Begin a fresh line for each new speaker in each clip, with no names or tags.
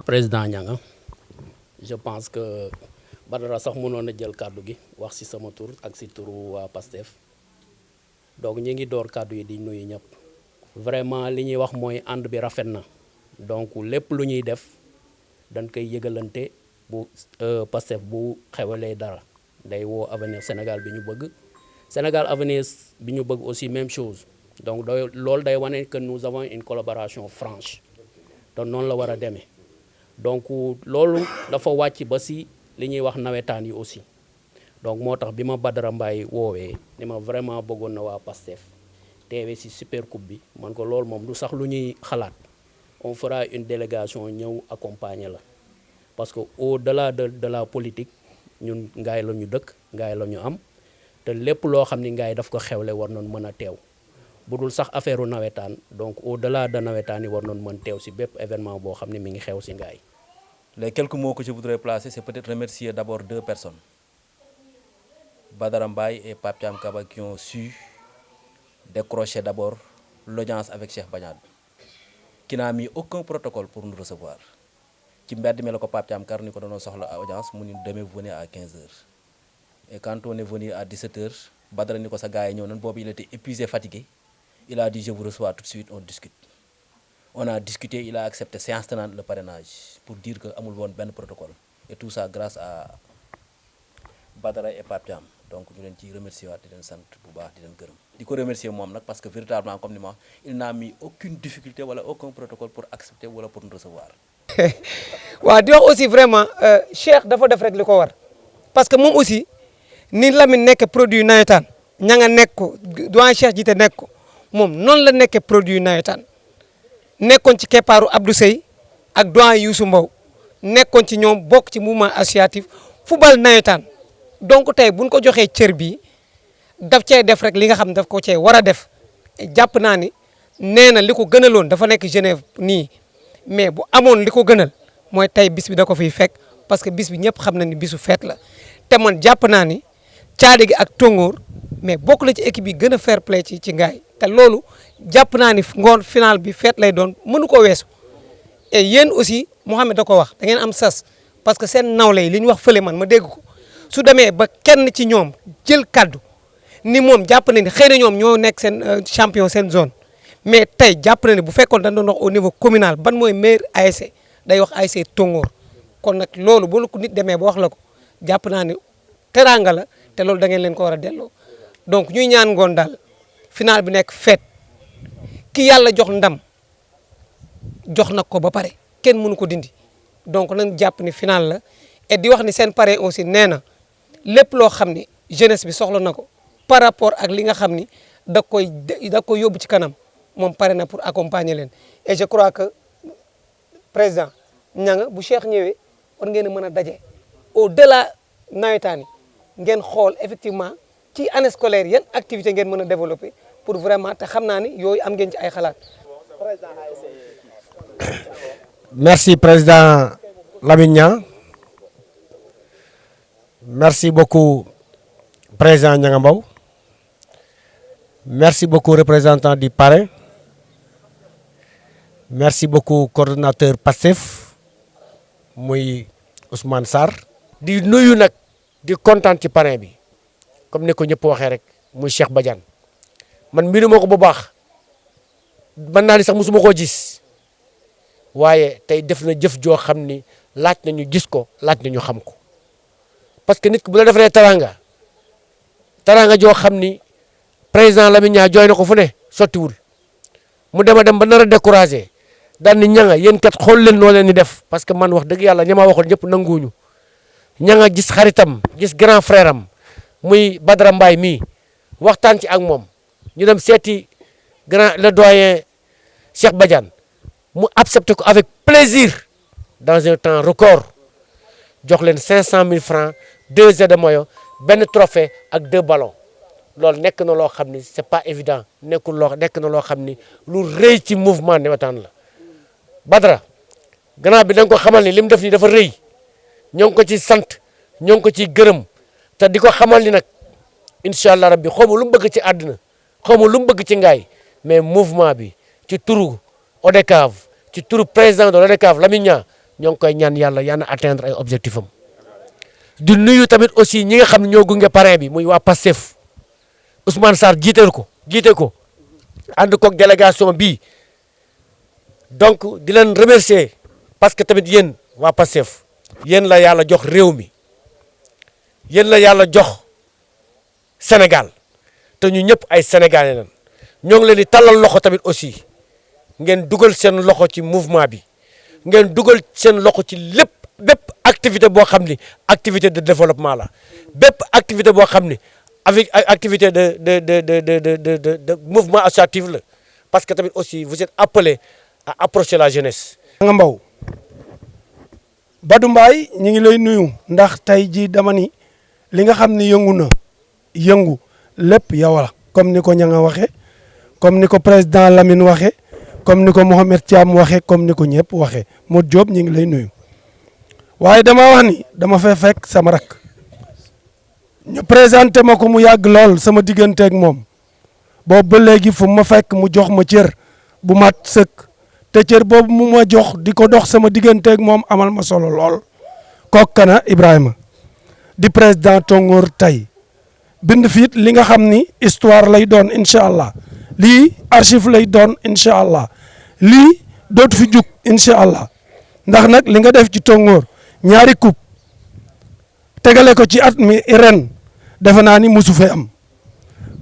président Nianga je pense que Badara sax mënoon a jël kàddu gi wax ci sama tur ak ci turu waa Pastef donc ñi ngi door kàddu yi di nuyu ñëpp vraiment li ñuy wax mooy ànd bi rafet na donc lépp lu ñuy def dañ koy yëgalante bu Pastef bu xewalee dara day woo avenir Sénégal bi ñu bëgg Sénégal avenir bi ñu bëgg aussi même chose donc loolu day wane que nous avons une collaboration franche te noonu la war a demee donc loolu dafa wàcc ba ci li ñuy wax nawetaan yi aussi donc moo tax bi ma Badara Mbaye woowee ni ma vraiment bëggoon na waa Pastef teewee ci super coupe bi man ko loolu moom du sax lu ñuy xalaat on fera une délégation ñëw accompagner la parce que au-delà de la politique ñun ngaay la ñu dëkk ngaay la ñu am te lépp loo xam ni ngaay daf ko xewle war noonu mën a teew bu dul sax affaire u nawetaan donc au-delà de nawetaan yi war noonu mën teew ci bépp événement boo xam ne mi ngi xew ci ngaay.
Les quelques mots que je voudrais placer, c'est peut-être remercier d'abord deux personnes, Badara Mbaye et Pape Thiam Kaba, qui ont su décrocher d'abord l'audience avec Cheikh Badiane, qui n'a mis aucun protocole pour nous recevoir. Ci mbedd mi la ko Pape Thiam Kar ni ko doon soxla audience mu ni demain vous venez à 15h. Et quand on est venu à 17h, Badara ni ko sa gars yi ñëw nañ boobu il était épuisé, fatigué. Il a dit je vous reçois tout de suite, on discute. On a discuté, il a accepté séance tenante le parrainage pour dire que amul woon benn protocole et tout ça grâce à Badara et Pape Thiam. Donc ñu leen ci remercier waat di leen sant bu baax di leen gërëm di ko remercier moom nag parce que véritablement comme ni ma il n'a mis aucune difficulté wala aucun protocole pour accepter wala pour nous recevoir.
waaw di wax aussi vraiment Cheikh dafa def rek li ko war parce que moom aussi ni Lamine nekk produit nawetaan ña nga nekk ko doyen Cheikh jiite nekk ko moom noonu la nekkee produit nawetaan nekkoon ci keppaaru Abdou Seye ak doyen Youssou Mbow nekkoon ci ñoom bokk ci mouvement associatif football nawetaan donc tey buñ ko joxee cër bi daf cee def rek li nga xam daf ko cee war a def jàpp naa ni nee na li ko gënaloon dafa nekk Genève nii mais bu amoon li ko gënal mooy tey bis bi da ko fiy fekk parce que bis bi ñëpp xam na ni bisu feet la te man jàpp naa ni caade gi ak tongoor mais bokk la ci équipe yi gën a fair play ci ngaay te loolu jàpp naa ni ngoon final bi feet lay doon mënu ko weesu et yéen aussi Mouhamed da ko wax da ngeen am sas parce que seen nawle yi li ñu wax fële man ma dégg ko su demee ba kenn ci ñoom jël kaddu ni moom jàpp na ni xëy na ñoom ñoo nekk seen champion seen zone mais tey jàpp na ni bu fekkoon dañ doon wax au niveau communal ban mooy meilleur ASC day wax ASC Tongoor kon nag loolu bu la ko nit demee ba wax la ko jàpp naa ni teraanga la te loolu da ngeen leen ko war a delloo donc ñuy ñaan ngoon daal final bi nekk feet ki yàlla jox ndam jox na ko ba pare kenn mënu ko dindi donc nañ jàpp ni final la et di wax ni seen pare aussi nee na lépp loo xam ni jeunesse bi soxla na ko par rapport ak li nga xam ni da koy yóbbu ci kanam moom pare na pour accompagner leen et je crois que président ñanga bu Cheikh ñëwee war ngeen a mën a daje au delà nawetaan yi ngeen xool effectivement ci année scolaire yan activité ngeen mën a développer pour vraiment te xam naa ni yooyu am ngeen ci ay xalaat.
Merci président Lamine Niang merci beaucoup président Nianga Mbow merci beaucoup représentant du parrain merci beaucoup coordonnateur Pastef muy Ousmane Sarr. di nuyu nag di kontaan ci parrain bi comme ni ko ñëpp waxee rek muy Cheikh Badiane man mbiru ma ko bu baax mën naa ni sax mosuma koo gis waaye tey def na jëf joo xam ni laaj na ñu gis ko laaj na ñu xam ko parce que nit ki bu la defalee taranga joo xam ni président Lamine Niang jooy na ko fu ne sottiwul mu dem ba nar a découragé daal ni ñanga yéen kat xool leen noo leen di def parce que man wax dëgg yàlla ña ma waxoon ñëpp nanguwuñu ñanga gis xaritam gis grand frère am muy Badara Mbaye mii waxtaan ci ak moom ñu dem seeti le doyen Cheikh Badiane mu accepté ko avec plaisir dans un temps record jox leen 500 000 francs 2 aides de maillot benn trophée ak 2 ballons loolu nekk na loo xam ni c'est pas évident nekk na loo xam ni lu rëy ci mouvement nawetaan la Badara gannaaw bi da nga ko xamal ni li mu def nii dafa rëy ñoo ngi ko ci sant ñoo ngi ko ciy gërëm te di ko xamal ni nag incha allah rabbi xaw ma lu mu bëgg ci àdduna xaw ma lu mu bëgg ci ngaay mais mouvement bi ci turu ODCAV ci turu président de l'ODCAV Lamine Niang ñoo ngi koy ñaan yàlla yal na atteindre ay objectif am di nuyu tamit aussi ñi nga xam ne ñoo gunge parrain bi muy waa Pastef Ousmane Sarr jiite ko ànd koog délégation bii donc di leen remercier parce que tamit yéen waa Pastef yéen la yàlla jox réew mi yéen la yàlla jox Sénégal te ñu ñëpp ay sénégalais lañ ñoo ngi leen di tallal loxo tamit aussi ngeen dugal seen loxo ci mouvement bi ngeen dugal seen loxo ci bépp activité boo xam ni activité de développement la bépp activité boo xam ni avec activité de mouvement associatif la parce que tamit aussi vous êtes appelés à approcher la jeunesse.
nga Mbow Badou Mbaye ñu ngi lay nuyu ndax tey jii dama ni li nga xam ni yëngu lépp yow la comme ni ko ñanga waxe comme ni ko président Lamine waxe comme ni ko Mohamed Thiam waxe comme ni ko ñëpp waxe Modou Diop ñu ngi lay nuyu waaye dama wax ni dama fay fekk sama rak ñu présenté ma ko mu yàgg lool sama digganteeg moom boobu ba léegi fu ma fekk mu jox ma cër bu mat sëkk te cër boobu mu ma jox di ko dox sama digganteeg moom amal ma solo lool kooku kana Ibrahima di président Tongoor tey bind fiit li nga xam ni histoire lay doon incha allah lii archive lay doon incha allah lii dootu fi jug incha allah ndax nag li nga def ci Tongoor ñaari coupe tegale ko ci at mi ren defe naa ni musu fee am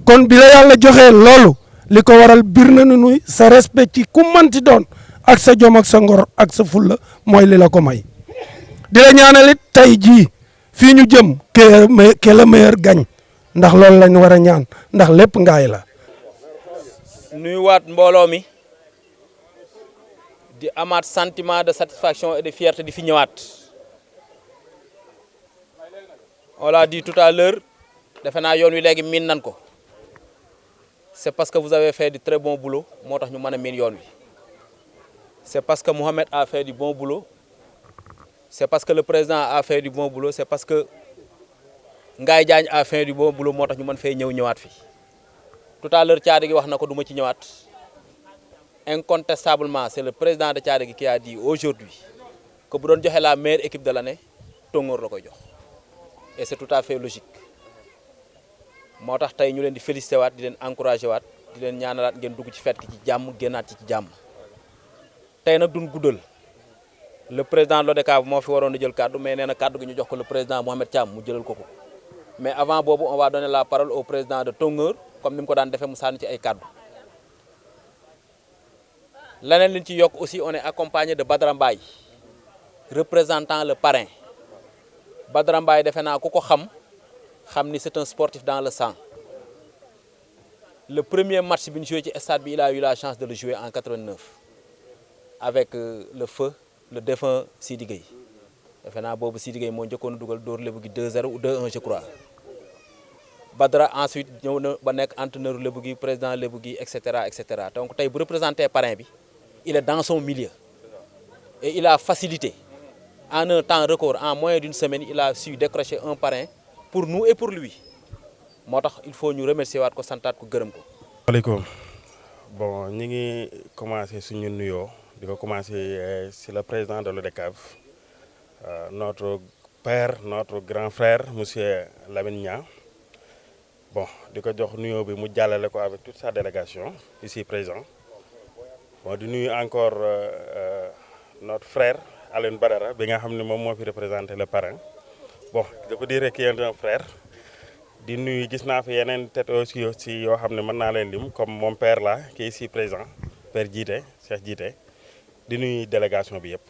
kon bi la yàlla joxee loolu li ko waral bir na nuy sa respect ci ku manti doon ak sa jom ak sa ngor ak sa fulla mooy li la ko may di la ñaanalit tey jii fii ñu jëm que le meilleur gagne ndax loolu lañ war a ñaan ndax lépp ngaay la.
nuyuwaat mbooloo mi di amaat sentiment de satisfaction et de fierté di fi ñëwaat on l'a dit tout à l'heure defe naa yoon wi léegi miin nan ko c'est parce que vous avez fait du très bon boulot moo tax ñu mën a miin yoon wi c'est parce que Mohamed a fait du bon boulot c'est parce que le président a fait du bon boulot c'est parce que Ngaye Diagne a fait du bon boulot moo tax ñu mën fay ñëwaat fi tout à l'heure Thiadé gi wax na ko du ma ci ñëwaat incontestablement c'est le président de Thiadé gi qui a dit aujourd'hui que bu doon joxe la meilleure équipe de l'année Tongoor la koy jox et c'est tout à fait logique moo tax tey ñu leen di féliciter waat di leen encourager waat di leen ñaanalaat ngeen dugg ci fête gi ci jàmm génnaat ci jàmm tey nag duñ guddal le président l'ODCAV moo fi waroon a jël kaddu mais nee na kaddu gi ñu jox ko le président Mohamed Thiam mu jëlal ko ko mais avant boobu on va donner la parole au président de Tongoor comme ni mu ko daan defee mu sànni ci ay kaddu leneen liñ ci yokk aussi on est accompagné de Badara Mbaye représentant le parrain Badara Mbaye defe naa ku ko xam ni c'est un sportif dans le sang le premier match bi ñu joué ci stade bi il a eu la chance de le jouer en 89 avec le feu le défunt Sidi Gueye defe naa boobu Sidi Gueye moo njëkkoon a dugal dóor Lebu gi 2-0 ou 2-1 je crois Badara ensuite ñëw na ba nekk entraîneur Lebu gi président Lebu gi et cetera donc tey bu représenté parrain bi il est dans son milieu et il a facilité en un temps record en moins d'une semaine il a su décrocher un parrain pour nous et pour lui moo tax il faut ñu remercier waat ko santaat ko gërëm ko.
Asalaamaaleykum bon ñi ngi commencé suñu nuyoo di ko commencé si le président de l'ODCAV notre père notre grand frère monsieur Lamine Niang bon di ko jox nuyoo bi mu jàllale ko avec toute sa délégation ici présent bon di nuyu encore notre frère Alioune Badara bi nga xam ne moom moo fi représenté le parrain bon je peux dire qu'il est un frère di nuyu gis naa fi yeneen tête aussi yoo xam ne mën naa leen lim comme mon père là qui est ici présent père Djité Cheikh Djité di nuyu délégation bi yëpp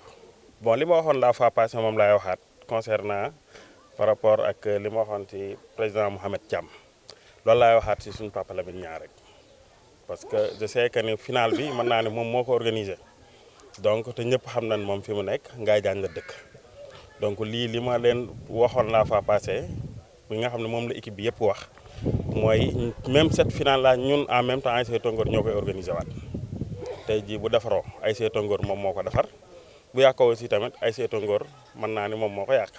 bon li ma waxoon la fois passée moom laay waxaat concernant par rapport ak li ma waxoon ci président Mohamed Thiam loolu laay waxaat ci suñu papa Lamine Niang rek parce que je sais que ni final bi mën naa ne moom moo ko organisé donc te ñëpp xam nañ moom fi mu nekk Ngaye Diagne la dëkk donc lii li ma leen waxoon la fois passée bi nga xam ne moom la équipe bi yëpp wax mooy même cette finale là ñun en même temps ASC Tongoor ñoo koy organisé waat tey jii bu defaroo ASC Tongoor moom moo ko defar bu yàqoo aussi tamit ASC Tongoor mën naa ni moom moo ko yàq.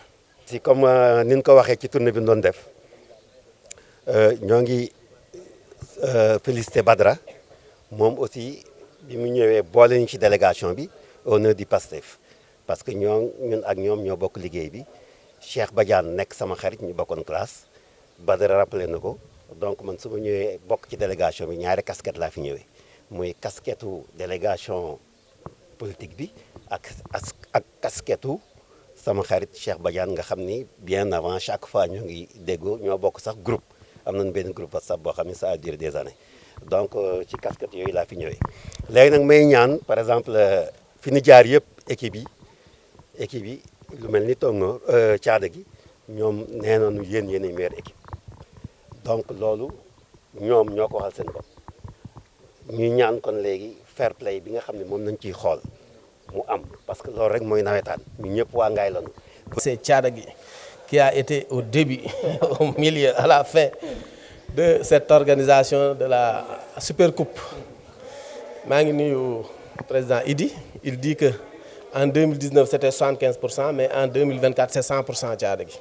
si comme ni ñu ko waxee ci tournée bi ñu doon def ñoo ngi félicité Badara moom aussi bi mu ñëwee boole ñu ci délégation bi au nom du PASTEF parce que ñun ak ñoom ñoo bokk liggéey bi Cheikh Badiane nekk sama xarit ñu bokkoon classe Badara rappelé na ko donc man su ma ñëwee bokk ci délégation bi ñaari casquette laa fi ñëwee muy casquettu délégation politique bi ak casquettu sama xarit Cheikh Badiane nga xam ni bien avant chaque fois ñu ngi déggoo ñoo bokk sax groupe am nañu benn groupe WhatsApp boo xam ne ça a duré des années donc ci casquette yooyu laa fi ñëwee léegi nag may ñaan par exemple fi ñu jaar yëpp équipe yi lu mel ni Tongoor caada gi ñoom nee nañu yéen yéenay meilleure équipe donc loolu ñoom ñoo ko waxal seen bopp ñuy ñaan kon léegi fair play bi nga xam ne moom nañ ciy xool mu am parce que loolu rek mooy nawetaan ñu ñëpp waa Ngaye lañu.
C'est Tchadagui qui a été au début, au milieu, à la fin de cette organisation de la Supercoupe. maa ngi nuyu président Idi. Il dit que en 2019 c'était 75%, mais en 2024 c'est 100% Tchadagui.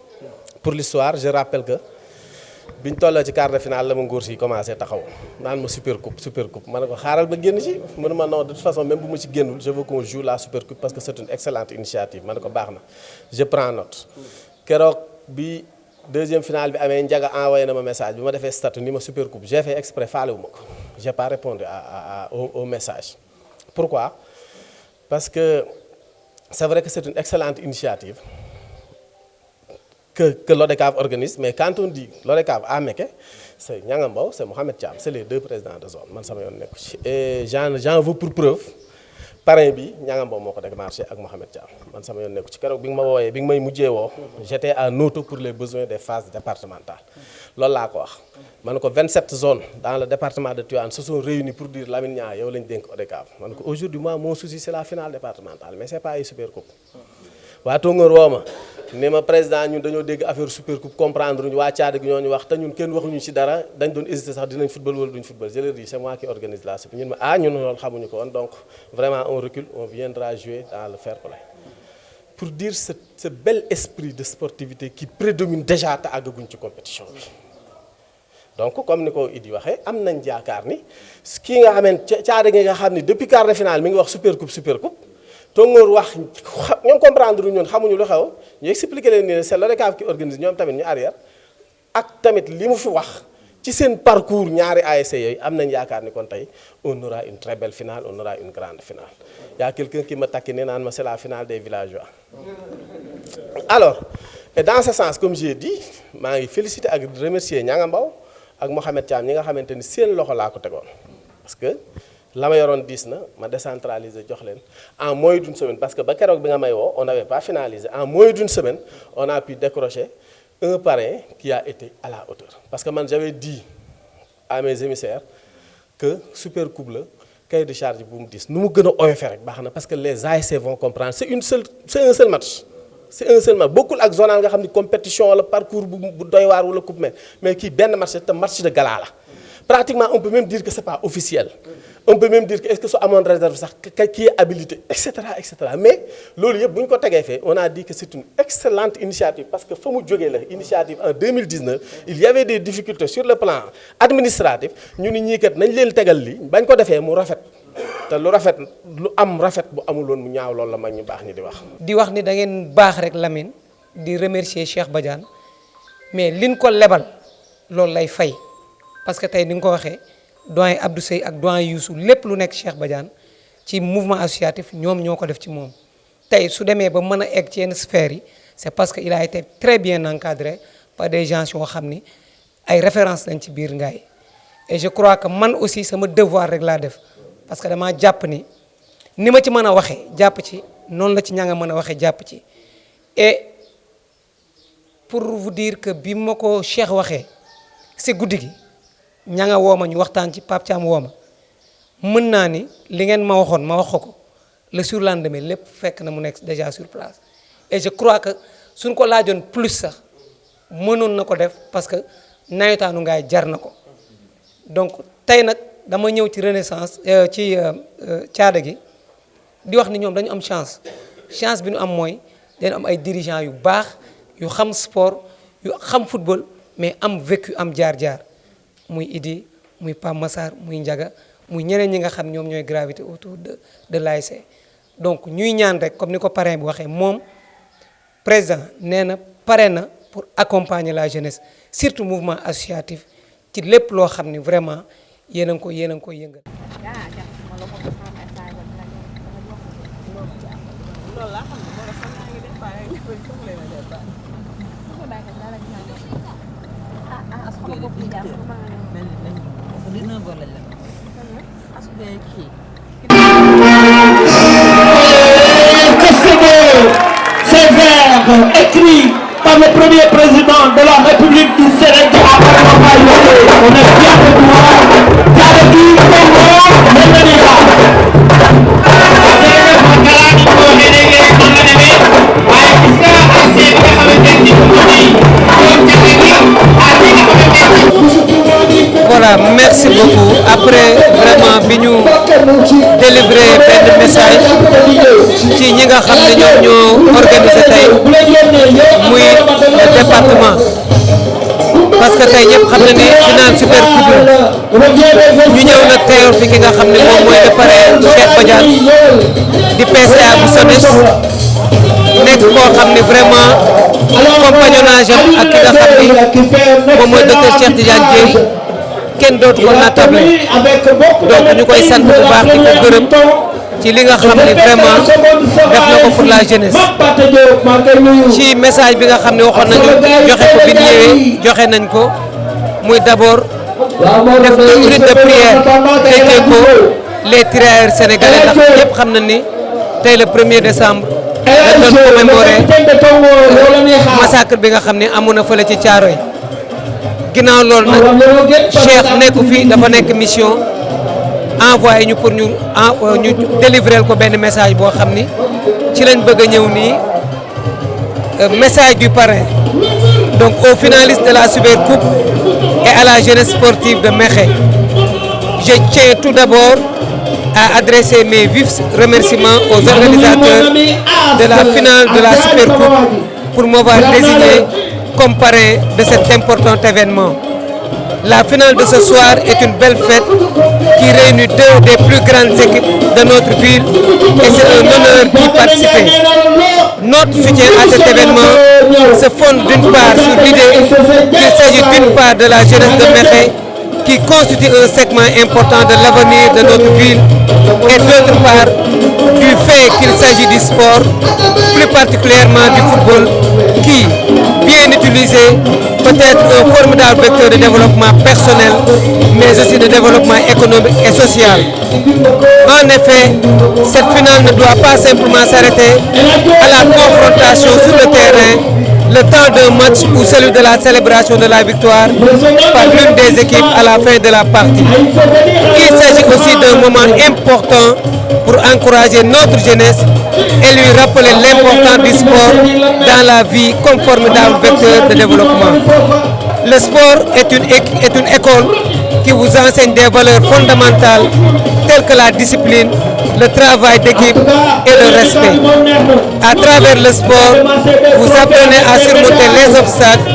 Pour l'histoire, je rappelle que biñ tolloo ci quart de finale la ma ngóor si commencé taxaw naan ma Supercoupe ma ne ko xaaral ba génn ci mu ne ma non de toute façon même bu ma ci génnul je veux qu'on joue la Supercoupe parce que c'est une excellente initiative ma ne ko baax na je prends note. Keroog bi deuxième finale bi amee Ndiaga envoyé na ma message bi ma defee statut ni ma Supercoupe j'ai fait exprès faale wu ma ko j'ai pas répondu au message. Pourquoi? Parce que c'est vrai que c'est une excellente initiative que l'ODCAV organise, mais quand on dit l'ODCAV à Mékhé, c'est Nianga Mbow, c'est Mohamed Thiam, c'est les deux présidents de zone man sama yoon nekku ci et j'en veux pour preuve parrain bi Nianga Mbow moo ko démarché ak Mohamed Thiam man sama yoon nekku ci keroog bi nga ma wooyee bi nga may mujjee woo j'étais à Noto pour les besoins des phases départementales loolu laa ko wax ma ne ko 27 zones dans le département de Tivaouane se sont réunies pour dire Lamine Niang yow lañ dénk ODCAV ma ne ko aujourd'hui moi mon souci c'est la finale départementale mais c'est pas ay Supercoupe waa Tongoor woo ma ne ma président ñun dañoo dégg affaire Supercoupe comprendre ñu waa Tchad gi ñoo ñu wax te ñun kenn waxuñu ci dara dañ doon hésiter sax dinañ football wala duñ football je leur dis c'est moi qui organise la Super ñun ma ñun loolu xamuñu ko woon donc vraiment on recule on viendra jouer dans le fair play pour dire ce bel esprit de sportivité qui prédomine déjà te àggaguñ ci compétition bi. Donc comme ni ko Idi waxee am nañ yaakaar ni kii nga xamante Tchad gi nga xam ni depuis quart de finale mi ngi wax Supercoupe Tongoor wax ñoom comprendre ñoon xamuñu lu xew ñu expliquer leen ni c'est l'ODCAV qui organise ñoom tamit ñu arrière ak tamit li mu fi wax ci seen parcours ñaari ASC yooyu am nañ yaakaar ni kon tey on aura une très belle finale on aura une grande finale. Il y a quelqu'un qui m'a taquiné naan ma c'est la finale des villageois. Alors et dans ce sens comme j'ai dit maa ngi féliciter ak remercier Nianga Mbow ak Mohamed Thiam ñi nga xamante ni seen loxo laa ko tegoon parce que la ma yoroon diis na ma décentraliser jox leen en moins d'une semaine parce que ba keroog bi nga may woo on n'avait pas finalisé en moins d'une semaine on a pu décrocher un parrain qui a été à la hauteur parce que man j'avais dit à mes émissaires que Supercoupe la cahier de charge bu mu diis nu mu gën a oyofee rek baax na parce que les ASC vont comprendre c'est un seul match c'est un seul match bokkul ak zonal nga xam ni compétition wala parcours bu doy waar wala coupe mais kii benn match te match de gala la pratiquement on peut même dire que c'est pas officiel on peut même dire que est-ce que su amoon réserve sax qui est habilité et cetera mais loolu yëpp bu ñu ko tegee fee on a dit que c'est une excellente initiative parce que fa mu jógee la initiative en 2019 il y avait des difficultés sur le plan administratif ñu ni ñii kat nañ leen tegal li bañ ko defee mu rafet te lu rafet lu am rafet bu amul woon mu ñaaw loolu la mag ñu baax ñi di wax.
di wax ni da ngeen baax rek Lamine di remercier Cheikh Badiane mais liñ ko lebal loolu lay fay. Parce que tey ni nga ko waxee doyen Abdou Seye ak doyen Youssou lépp lu nekk Cheikh Badiane ci mouvement associatif ñoom ñoo ko def ci moom tey su demee ba mën a egg ci yenn sphères yi c'est parce que il a été très bien encadré par des gens yoo xam ni ay références lañ ci biir Ngaye et je crois que man aussi sama devoir rek laa def parce que damaa jàpp ni ma ci mën a waxee jàpp ci noonu la ci ña nga mën a waxee jàpp ci et pour vous dire que bi ma ko Cheikh waxee si guddi gi ña nga woo ma ñu waxtaan ci Pape Thiam woo ma mën naa ni li ngeen ma waxoon ma wax ko le surlendemain lépp fekk na mu nekk déjà sur place et je crois que suñ ko laajoon plus sax mënoon na ko def parce que nawetaanu Ngaye jar na ko donc tey nag dama ñëw ci renaissance ci caada gi di wax ni ñoom dañu am chance bi ñu am mooy dañu am ay dirigeants yu baax yu xam sport yu xam football mais am vécu am jaar-jaar muy Idi muy Pape Massar muy Ndiaga muy ñeneen ñi nga xam ñoom ñooy gravité autour de l'ASC donc ñuy ñaan rek comme ni ko parrain bi waxee moom président nee na pare na pour accompagner la jeunesse surtout mouvement associatif ci lépp loo xam ni vraiment yéen a ngi koy yëngal.
Ces vers écrits par le premier président de la République du Sénégal. On est fiers de toi. Dialogue Congo, le
Voilà, merci beaucoup. Après vraiment bi ñu délivrer benn message ci ñi nga xam ne ñoom ñoo organisé tey muy le département parce que tey ñëpp xam na ni final super coupe ñu ñëw nag teewal fi ki nga xam ne moom mooy le parrain Cheikh Badiane di PCA bu SONES nekk koo xam ne vraiment compagnonnage am ak ki nga xam ni moom mooy docteur Cheikh Tidiane Dièye kenn dootu ko nattable donc ñu koy sant bu baax di ko gërëm ci li nga xam ne vraiment def na ko pour la jeunesse ci message bi nga xam ne waxoon nañu joxe ko bi ñu ñëwee joxe nañ ko muy d'abord def na une de prière dédié ko les tirailleurs sénégalais ndax ñëpp xam na ni tey le 1er décembre dañ doon commémorer massacre bi nga xam ne amoon na fële ci Thiaroye ginnaaw loolu nag Cheikh nekku fii dafa nekk mission envoyé ñu pour ñu délivrer ko benn message boo xam ni ci lañ bëgg a ñëw nii message du parrain donc aux finalistes de la Super Coupe et à la jeunesse sportive de Mékhé. Je tiens tout d'abord à adresser mes vifs remerciements aux organisateurs de la finale de la Super Coupe pour m'avoir désigné comme parrain de cet important événement. La finale de ce soir est une belle fête qui réunit deux des plus grandes équipes de notre ville et c'est un honneur d'y participer. Notre soutien à cet événement se fonde d'une part sur l'idée qu'il s'agit d'une part de la jeunesse de Mékhé qui constitue un segment important de l'avenir de notre ville et d'autre part du fait qu'il s'agit du sport, plus particulièrement du football, qui, bien utilisé, peut être un formidable vecteur de développement personnel, mais aussi de développement économique et social. En effet, cette finale ne doit pas simplement s'arrêter à la confrontation sur le terrain, le temps d'un match ou celui de la célébration de la victoire par l'une des équipes à la fin de la partie. Il s'agit aussi d'un moment important pour encourager notre jeunesse et lui rappeler l'importance du sport dans la vie comme formidable vecteur de développement. Le sport est une école qui vous enseigne des valeurs fondamentales telles que la discipline, le travail d'équipe et le respect. À travers le sport, vous apprenez à surmonter les obstacles,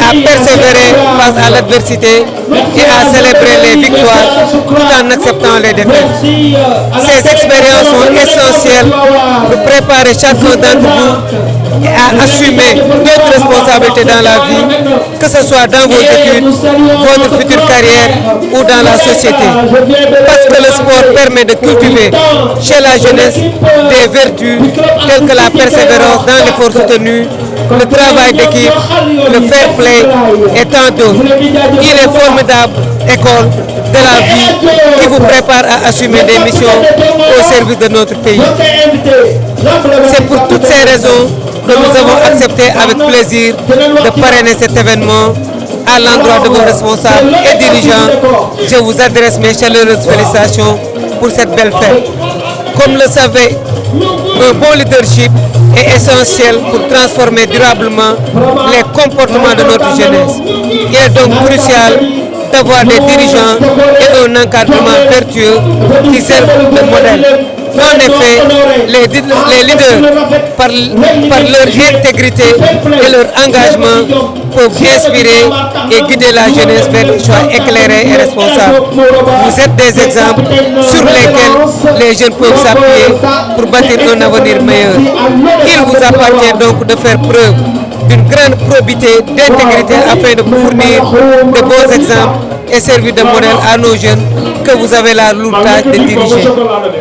à persévérer face à l'adversité et à célébrer les victoires tout en acceptant les défaites. Ces expériences sont essentielles pour préparer chacun d'entre vous et à assumer d'autres responsabilités dans la vie, que ce soit dans vos études, votre future carrière ou dans la société. Parce que le sport permet de cultiver chez la jeunesse des vertus telles que la persévérance dans l'effort soutenu, le travail d'équipe, le fair play et tant d'autres. Il est formidable école de la vie qui vous prépare à assumer des missions au service de notre pays. C'est pour toutes ces raisons que nous avons accepté avec plaisir de parrainer cet événement à l'endroit de vos responsables et dirigeants. Je vous adresse mes chaleureuses félicitations pour cette belle fête. Comme le savez, un bon leadership est essentiel pour transformer durablement les comportements de notre jeunesse. Il est donc crucial d'avoir des dirigeants et un encadrement vertueux qui servent de modèle. En effet, les leaders, par leur intégrité et leur engagement, peuvent inspirer et guider la jeunesse vers des choix éclairés et responsables. Vous êtes des exemples sur lesquels les jeunes peuvent s'appuyer pour bâtir un avenir meilleur. Il vous appartient donc de faire preuve d'une grande probité, d'intégrité afin de fournir de bons exemples et servir de modèle à nos jeunes que vous avez la lourde tâche de diriger.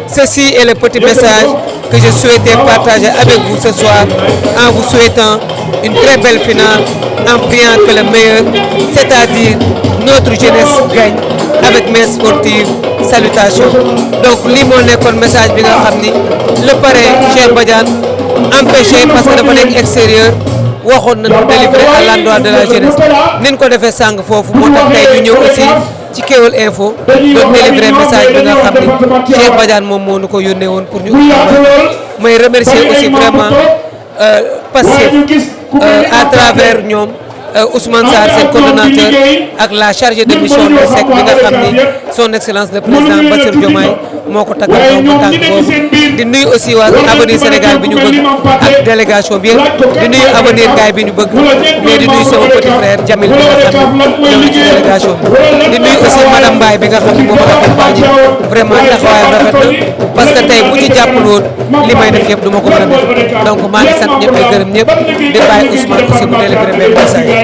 Ceci est le petit message que je souhaitais partager avec vous ce soir en vous souhaitant une très belle finale, en priant que le meilleur, c'est-à-dire notre jeunesse, gagne avec main sportive. Salutations. Donc lii moo nekkoon message bi nga xam ni le parrain Cheikh Badiane empêché parce que dafa nekk extérieur waxoon nañu délivrer à l'endroit de la jeunesse nin ko defee sàng foofu moo tax tey ñu ñëw aussi ci Kewel Info doon délivrer message bi nga xam ni Cheikh Badiane moom moo nu ko yónnee woon pour ñu may remercier aussi vraiment Pastef à travers ñoom Ousmane Sarr seen coordonnateur ak la chargée de mission de SEC bi nga xam ni son excellence le président Bassirou Diomaye moo ko taggal doomu tànk boobu di nuyu aussi waa avenir Sénégal bi ñu bëgg ak délégation bi yëpp di nuyu avenir gaay bi ñu bëgg mais di nuyu sama petit frère Jamil bi nga xam ne ñëw na ci délégation bi di nuyu aussi madame Mbaye bi nga xam ne moom a accompagné vraiment taxawaayam rafet na parce que tey bu ci jàppul woon li may def yëpp du ma ko mën a def donc maa ngi sant ñëpp ay gërëm ñëpp di bàyyi Ousmane aussi mu délivrer benn message.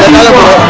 Gracias.